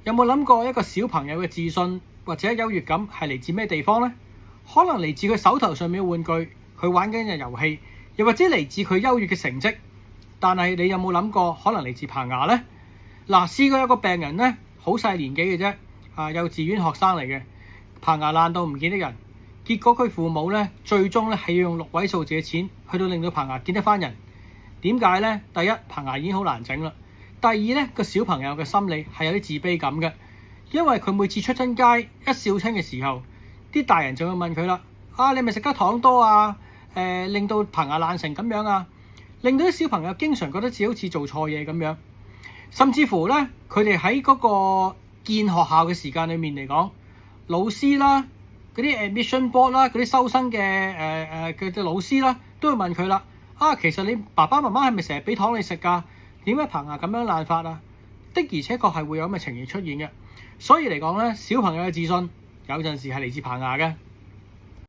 有冇諗過一個小朋友嘅自信或者優越感係嚟自咩地方呢？可能嚟自佢手頭上面嘅玩具，佢玩緊嘅遊戲，又或者嚟自佢優越嘅成績。但係你有冇諗過可能嚟自棚牙呢？嗱，試過有個病人呢，好細年紀嘅啫，幼稚園學生嚟嘅，棚牙爛到唔見得人。結果佢父母呢，最終呢係要用6位數字嘅錢去到令到棚牙見得返人。點解呢？第一，棚牙已經好難整啦。第二呢，個小朋友嘅心理係有啲自卑感嘅，因為佢每次出親街一笑親嘅時候，啲大人就會問佢啦：你咪食得糖多啊？令到棚牙爛成咁樣啊？令到啲小朋友經常覺得自己好似做錯嘢咁樣，甚至乎呢，佢哋喺嗰個見學校嘅時間裏面嚟講，老師啦、嗰啲 admission board 啦、嗰啲收生嘅嘅老師啦，都會問佢啦：其實你爸爸媽媽係咪成日俾糖你食㗎？點解棚牙咁樣爛法啊？的而且確係會有咁嘅情形出現嘅，所以嚟講呢，小朋友嘅自信有陣時係嚟自棚牙嘅。